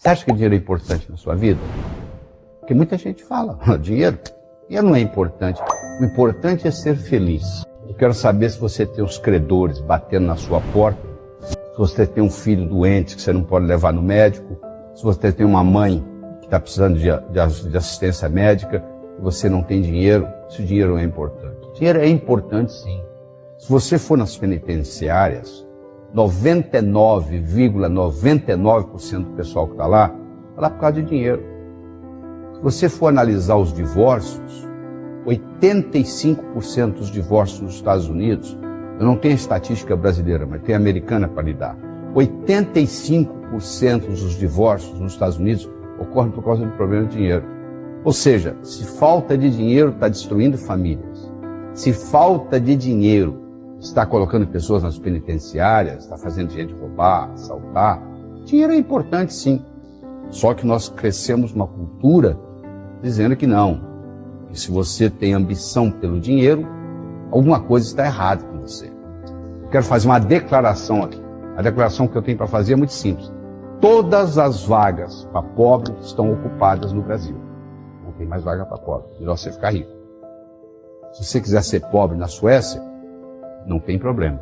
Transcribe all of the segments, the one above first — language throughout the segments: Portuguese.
Você acha que dinheiro é importante na sua vida? Porque muita gente fala, dinheiro não é importante. O importante é ser feliz. Eu quero saber se você tem os credores batendo na sua porta, se você tem um filho doente que você não pode levar no médico, se você tem uma mãe que está precisando de assistência médica e você não tem dinheiro, se o dinheiro é importante. Dinheiro é importante, sim. Se você for nas penitenciárias, 99,99% do pessoal que está lá por causa de dinheiro. Se você for analisar os divórcios, 85% dos divórcios nos Estados Unidos, eu não tenho estatística brasileira, mas tenho americana para lhe dar, 85% dos divórcios nos Estados Unidos ocorrem por causa do problema de dinheiro. Ou seja, se falta de dinheiro está destruindo famílias, se falta de dinheiro está colocando pessoas nas penitenciárias, está fazendo gente roubar, assaltar, dinheiro é importante, sim. Só que nós crescemos uma cultura dizendo que não, que se você tem ambição pelo dinheiro, alguma coisa está errada com você. Eu quero fazer uma declaração aqui. A declaração que eu tenho para fazer é muito simples. Todas as vagas para pobre estão ocupadas no Brasil. Não tem mais vaga para pobre. Melhor você ficar rico. Se você quiser ser pobre na Suécia, não tem problema.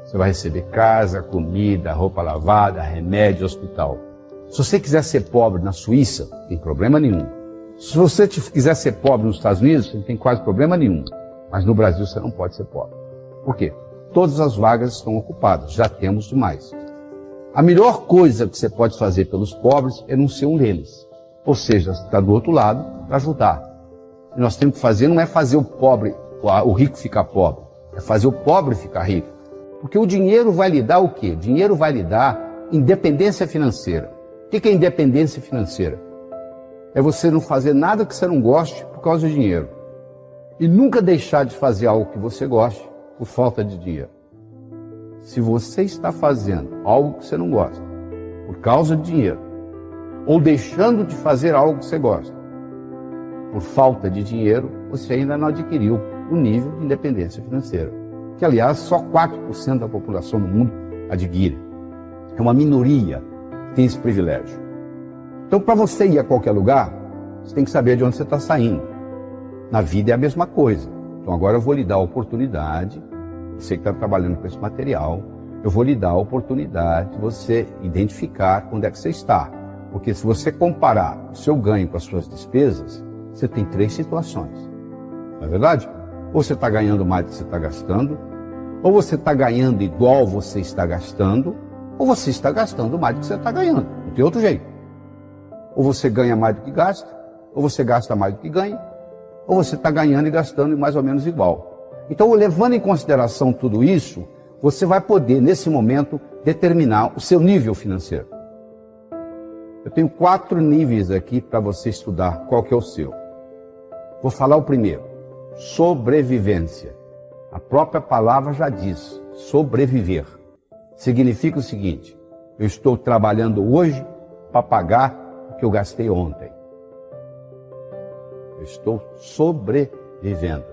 Você vai receber casa, comida, roupa lavada, remédio, hospital. Se você quiser ser pobre na Suíça, não tem problema nenhum. Se você quiser ser pobre nos Estados Unidos, não tem quase problema nenhum. Mas no Brasil você não pode ser pobre. Por quê? Todas as vagas estão ocupadas, já temos demais. A melhor coisa que você pode fazer pelos pobres é não ser um deles. Ou seja, você está do outro lado para ajudar. O que nós temos que fazer não é fazer o rico ficar pobre, é fazer o pobre ficar rico. Porque o dinheiro vai lhe dar o quê? O dinheiro vai lhe dar independência financeira. O que é independência financeira? É você não fazer nada que você não goste por causa do dinheiro. E nunca deixar de fazer algo que você goste por falta de dinheiro. Se você está fazendo algo que você não gosta por causa de dinheiro, ou deixando de fazer algo que você gosta por falta de dinheiro, você ainda não adquiriu o nível de independência financeira. Que, aliás, só 4% da população do mundo adquire. É uma minoria que tem esse privilégio. Então, para você ir a qualquer lugar, você tem que saber de onde você está saindo. Na vida é a mesma coisa. Então, agora eu vou lhe dar a oportunidade, você que está trabalhando com esse material, eu vou lhe dar a oportunidade de você identificar onde é que você está. Porque se você comparar o seu ganho com as suas despesas, você tem 3 situações. Não é verdade? Ou você está ganhando mais do que você está gastando, ou você está ganhando igual você está gastando, ou você está gastando mais do que você está ganhando. Não tem outro jeito. Ou você ganha mais do que gasta, ou você gasta mais do que ganha, ou você está ganhando e gastando mais ou menos igual. Então, levando em consideração tudo isso, você vai poder, nesse momento, determinar o seu nível financeiro. Eu tenho 4 níveis aqui para você estudar qual que é o seu. Vou falar o primeiro. Sobrevivência. A própria palavra já diz, sobreviver. Significa o seguinte: eu estou trabalhando hoje para pagar o que eu gastei ontem. Eu estou sobrevivendo.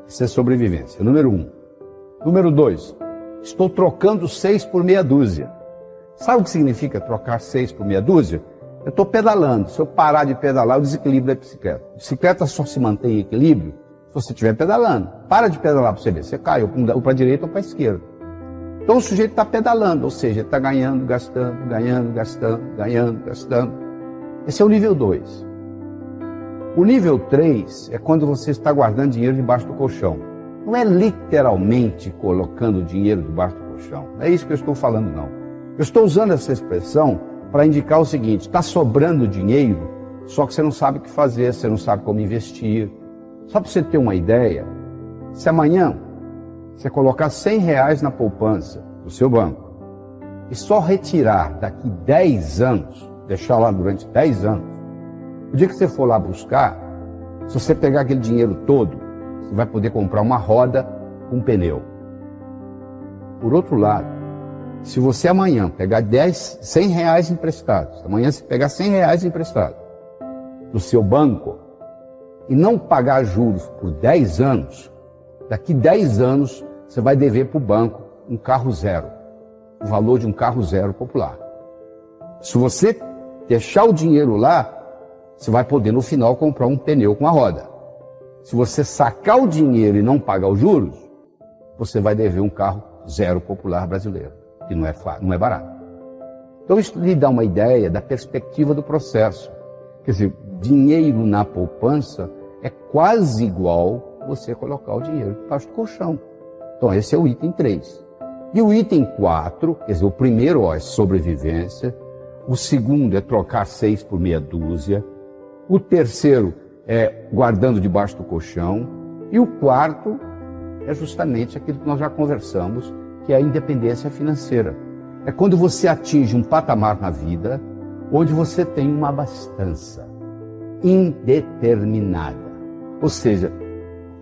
Isso é sobrevivência. Número 1. Número 2. Estou trocando 6 por meia dúzia. Sabe o que significa trocar 6 por meia dúzia? Eu estou pedalando. Se eu parar de pedalar, eu desequilíbrio da bicicleta. A bicicleta só se mantém em equilíbrio se você estiver pedalando. Para de pedalar para você ver. Você cai ou para a direita ou para a esquerda. Então o sujeito está pedalando, ou seja, ele está ganhando, gastando, ganhando, gastando, ganhando, gastando. Esse é o nível 2. O nível 3 é quando você está guardando dinheiro debaixo do colchão. Não é literalmente colocando dinheiro debaixo do colchão. Não é isso que eu estou falando, não. Eu estou usando essa expressão para indicar o seguinte: está sobrando dinheiro, só que você não sabe o que fazer, você não sabe como investir. Só para você ter uma ideia, se amanhã você colocar R$100 na poupança do seu banco e só retirar daqui 10 anos, deixar lá durante 10 anos, o dia que você for lá buscar, se você pegar aquele dinheiro todo, você vai poder comprar uma roda com um pneu. Por outro lado, se você amanhã pegar R$100 emprestados, amanhã você pegar R$100 emprestados do seu banco e não pagar juros por 10 anos, daqui 10 anos você vai dever para o banco um carro zero, o valor de um carro zero popular. Se você deixar o dinheiro lá, você vai poder no final comprar um pneu com a roda. Se você sacar o dinheiro e não pagar os juros, você vai dever um carro zero popular brasileiro, que não é barato. Então isso lhe dá uma ideia da perspectiva do processo. Quer dizer, dinheiro na poupança é quase igual você colocar o dinheiro debaixo do colchão. Então esse é o item 3. E o item 4, quer dizer, o primeiro é sobrevivência, o segundo é trocar 6 por meia dúzia, o terceiro é guardando debaixo do colchão, e o quarto é justamente aquilo que nós já conversamos, que é a independência financeira. É quando você atinge um patamar na vida onde você tem uma abastança indeterminada. Ou seja,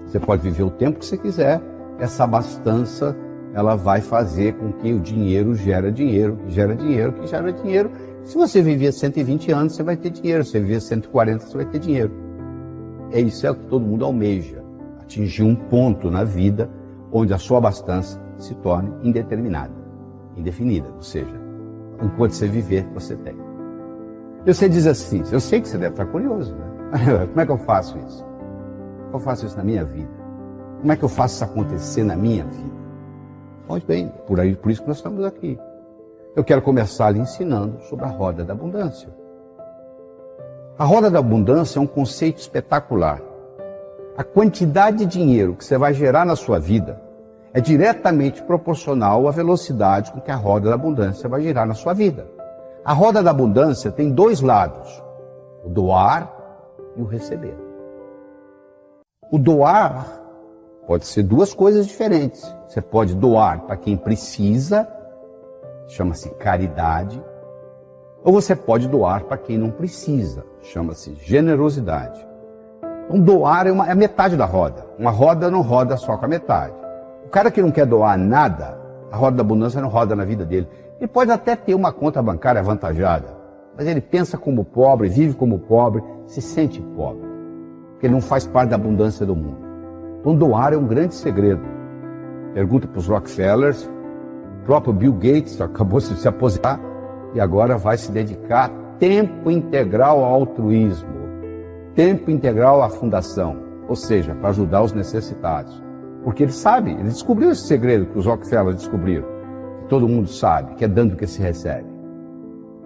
você pode viver o tempo que você quiser, essa abastança ela vai fazer com que o dinheiro gere dinheiro, que gera dinheiro, que gera dinheiro. Se você viver 120 anos, você vai ter dinheiro. Se você viver 140, você vai ter dinheiro. É isso que todo mundo almeja. Atingir um ponto na vida onde a sua abastança se torne indeterminada, indefinida. Ou seja, enquanto você viver, você tem. E você diz assim, eu sei que você deve estar curioso, né? Como é que eu faço isso? Eu faço isso na minha vida. Como é que eu faço isso acontecer na minha vida? Pois bem, por isso que nós estamos aqui. Eu quero começar lhe ensinando sobre a roda da abundância. A roda da abundância é um conceito espetacular. A quantidade de dinheiro que você vai gerar na sua vida é diretamente proporcional à velocidade com que a roda da abundância vai girar na sua vida. A roda da abundância tem 2 lados, o doar e o receber. O doar pode ser 2 coisas diferentes. Você pode doar para quem precisa, chama-se caridade, ou você pode doar para quem não precisa, chama-se generosidade. Então doar é a metade da roda. Uma roda não roda só com a metade. O cara que não quer doar nada, a roda da abundância não roda na vida dele. Ele pode até ter uma conta bancária avantajada, mas ele pensa como pobre, vive como pobre, se sente pobre, porque ele não faz parte da abundância do mundo. Então doar é um grande segredo. Pergunta para os Rockefellers, o próprio Bill Gates acabou de se aposentar e agora vai se dedicar tempo integral ao altruísmo, tempo integral à fundação, ou seja, para ajudar os necessitados. Porque ele sabe, ele descobriu esse segredo que os Rockefellers descobriram, que todo mundo sabe, que é dando que se recebe.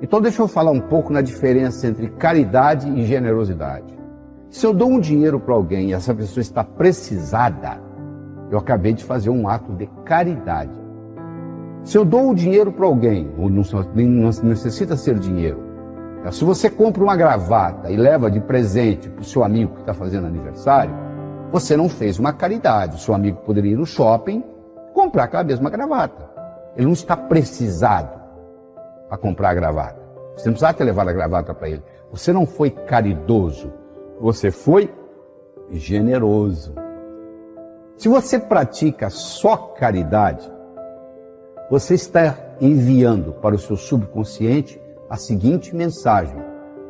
Então deixa eu falar um pouco na diferença entre caridade e generosidade. Se eu dou um dinheiro para alguém e essa pessoa está precisada, eu acabei de fazer um ato de caridade. Se eu dou o dinheiro para alguém, ou não necessita ser dinheiro, se você compra uma gravata e leva de presente para o seu amigo que está fazendo aniversário, você não fez uma caridade. O seu amigo poderia ir no shopping e comprar aquela mesma gravata. Ele não está precisado para comprar a gravata. Você não precisava ter levado a gravata para ele. Você não foi caridoso, você foi generoso. Se você pratica só caridade, você está enviando para o seu subconsciente a seguinte mensagem: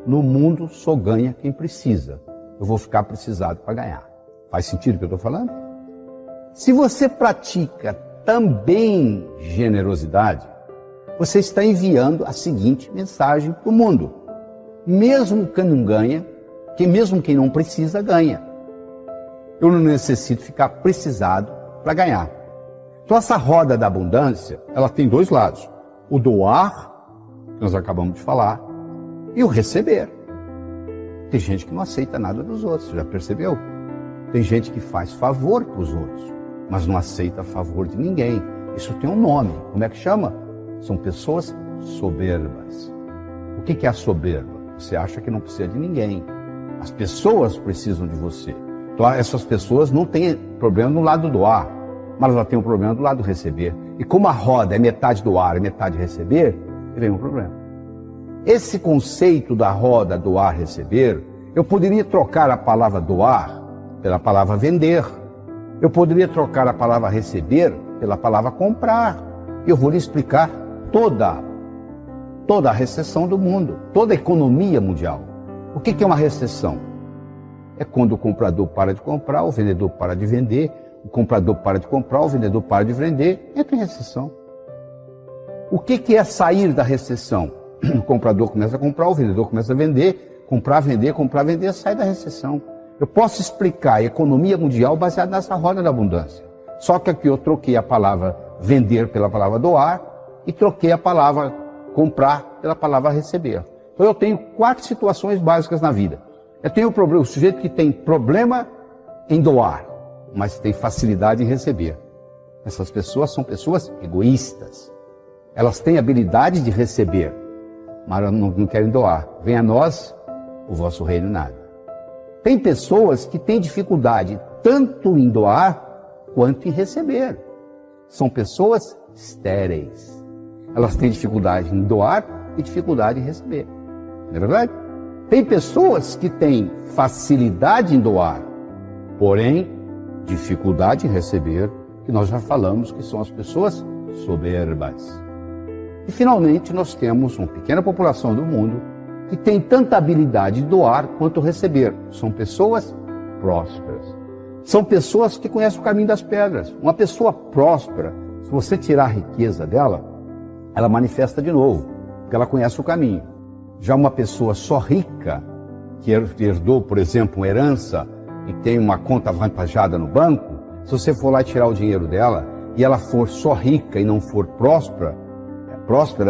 no mundo só ganha quem precisa. Eu vou ficar precisado para ganhar. Faz sentido o que eu estou falando? Se você pratica também generosidade, você está enviando a seguinte mensagem para o mundo: mesmo quem não ganha, mesmo quem não precisa, ganha. Eu não necessito ficar precisado para ganhar. Então essa roda da abundância, ela tem 2 lados. O doar, que nós acabamos de falar, e o receber. Tem gente que não aceita nada dos outros, já percebeu? Tem gente que faz favor para os outros, mas não aceita favor de ninguém. Isso tem um nome. Como é que chama? São pessoas soberbas. O que é a soberba? Você acha que não precisa de ninguém. As pessoas precisam de você. Então essas pessoas não têm problema no lado do doar, mas elas têm um problema do lado do receber. E como a roda é metade doar e metade receber, vem um problema. Esse conceito da roda doar-receber, eu poderia trocar a palavra doar pela palavra vender. Eu poderia trocar a palavra receber pela palavra comprar. E eu vou lhe explicar toda a recessão do mundo, toda a economia mundial. O que é uma recessão? É quando o comprador para de comprar, o vendedor para de vender, o comprador para de comprar, o vendedor para de vender, entra em recessão. O que é sair da recessão? o comprador começa a comprar, o vendedor começa a vender, comprar, vender, sai da recessão. Eu posso explicar a economia mundial baseada nessa roda da abundância. Só que aqui eu troquei a palavra vender pela palavra doar e troquei a palavra comprar pela palavra receber. Então eu tenho 4 situações básicas na vida. Eu tenho o sujeito que tem problema em doar, mas tem facilidade em receber. Essas pessoas são pessoas egoístas. Elas têm habilidade de receber, mas não querem doar. Venha a nós o vosso reino nada. Tem pessoas que têm dificuldade tanto em doar quanto em receber. São pessoas estéreis. Elas têm dificuldade em doar e dificuldade em receber. Não é verdade? Tem pessoas que têm facilidade em doar, porém dificuldade em receber, que nós já falamos que são as pessoas soberbas. E finalmente nós temos uma pequena população do mundo que tem tanta habilidade de doar quanto receber. São pessoas prósperas. São pessoas que conhecem o caminho das pedras. Uma pessoa próspera, se você tirar a riqueza dela, ela manifesta de novo, porque ela conhece o caminho. Já uma pessoa só rica, que herdou, por exemplo, uma herança e tem uma conta avantajada no banco, se você for lá tirar o dinheiro dela e ela for só rica e não for próspera,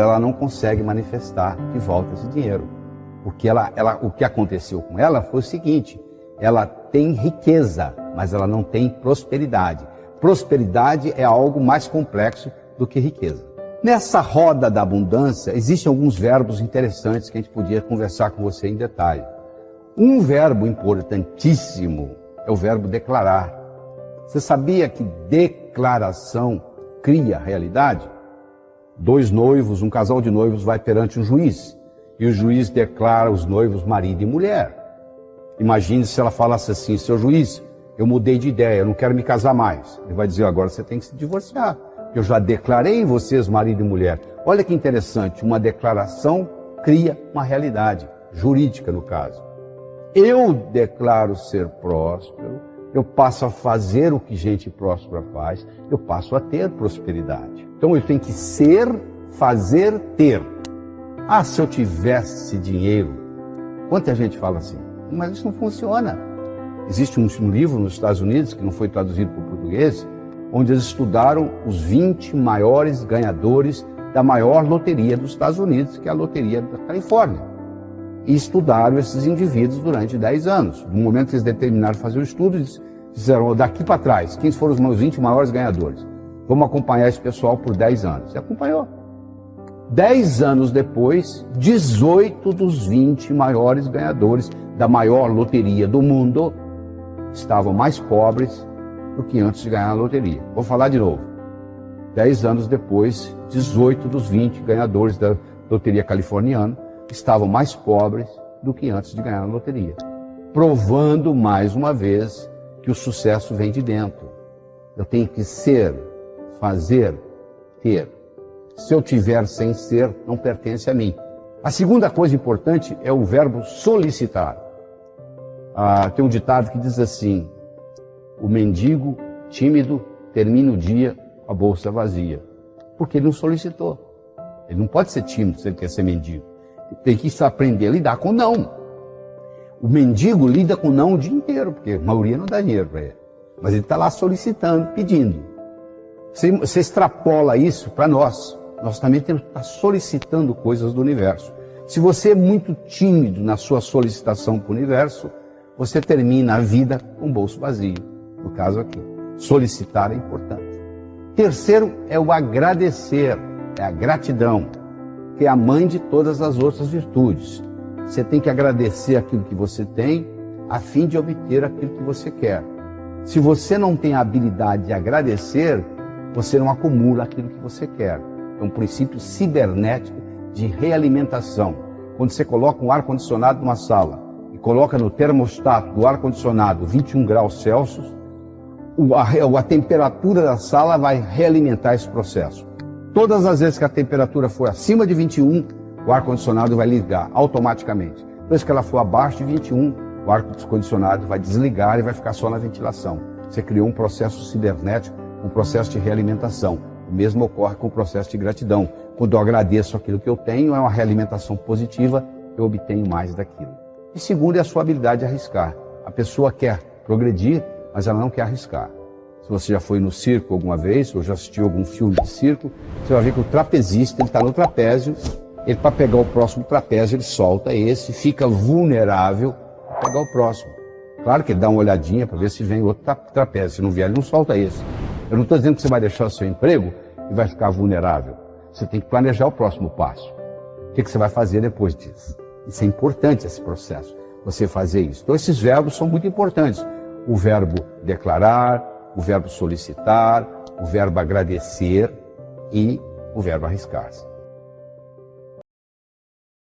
ela não consegue manifestar de volta esse dinheiro. Porque o que aconteceu com ela foi o seguinte: ela tem riqueza, mas ela não tem prosperidade. Prosperidade é algo mais complexo do que riqueza. Nessa roda da abundância, existem alguns verbos interessantes que a gente podia conversar com você em detalhe. Um verbo importantíssimo é o verbo declarar. Você sabia que declaração cria realidade? 2 noivos, um casal de noivos vai perante um juiz, e o juiz declara os noivos marido e mulher. Imagine se ela falasse assim: seu juiz, eu mudei de ideia, eu não quero me casar mais. Ele vai dizer: agora você tem que se divorciar. Eu já declarei em vocês marido e mulher. Olha que interessante, uma declaração cria uma realidade, jurídica no caso. Eu declaro ser próspero, eu passo a fazer o que gente próspera faz, eu passo a ter prosperidade. Então eu tenho que ser, fazer, ter. Ah, se eu tivesse dinheiro. Quanta gente fala assim? Mas isso não funciona. Existe um livro nos Estados Unidos, que não foi traduzido para o português, onde eles estudaram os 20 maiores ganhadores da maior loteria dos Estados Unidos, que é a loteria da Califórnia. E estudaram esses indivíduos durante 10 anos. No momento que eles determinaram fazer o estudo, eles disseram: daqui para trás, quem foram os meus 20 maiores ganhadores? Vamos acompanhar esse pessoal por 10 anos. E acompanhou. 10 anos depois, 18 dos 20 maiores ganhadores da maior loteria do mundo estavam mais pobres do que antes de ganhar a loteria. Vou falar de novo. 10 anos depois, 18 dos 20 ganhadores da loteria californiana estavam mais pobres do que antes de ganhar a loteria. Provando mais uma vez que o sucesso vem de dentro. Eu tenho que ser, fazer, ter. Se eu tiver sem ser, não pertence a mim. A segunda coisa importante é o verbo solicitar. Tem um ditado que diz assim: o mendigo tímido termina o dia com a bolsa vazia. Porque ele não solicitou. Ele não pode ser tímido se ele quer ser mendigo. Ele tem que aprender a lidar com não. O mendigo lida com não o dia inteiro, porque a maioria não dá dinheiro para ele. Mas ele está lá solicitando, pedindo. Você extrapola isso para nós. Nós também temos que estar solicitando coisas do universo. Se você é muito tímido na sua solicitação para o universo, você termina a vida com o bolso vazio. No caso aqui, solicitar é importante. Terceiro é o agradecer, é a gratidão, que é a mãe de todas as outras virtudes. Você tem que agradecer aquilo que você tem, a fim de obter aquilo que você quer. Se você não tem a habilidade de agradecer, você não acumula aquilo que você quer. É um princípio cibernético de realimentação. Quando você coloca um ar-condicionado numa sala e coloca no termostato do ar-condicionado 21 graus Celsius, a temperatura da sala vai realimentar esse processo. Todas as vezes que a temperatura for acima de 21, o ar-condicionado vai ligar automaticamente. Toda vez que ela for abaixo de 21, o ar-condicionado vai desligar e vai ficar só na ventilação. Você criou um processo cibernético, um processo de realimentação. O mesmo ocorre com o processo de gratidão. Quando eu agradeço aquilo que eu tenho, é uma realimentação positiva, eu obtenho mais daquilo. E segundo é a sua habilidade de arriscar. A pessoa quer progredir, mas ela não quer arriscar. Se você já foi no circo alguma vez, ou já assistiu algum filme de circo, você vai ver que o trapezista está no trapézio, ele para pegar o próximo trapézio, ele solta esse, fica vulnerável para pegar o próximo. Claro que ele dá uma olhadinha para ver se vem outro trapézio, se não vier ele não solta esse. Eu não estou dizendo que você vai deixar o seu emprego e vai ficar vulnerável. Você tem que planejar o próximo passo. O que você vai fazer depois disso? Isso é importante, esse processo, você fazer isso. Então esses verbos são muito importantes. O verbo declarar, o verbo solicitar, o verbo agradecer e o verbo arriscar-se.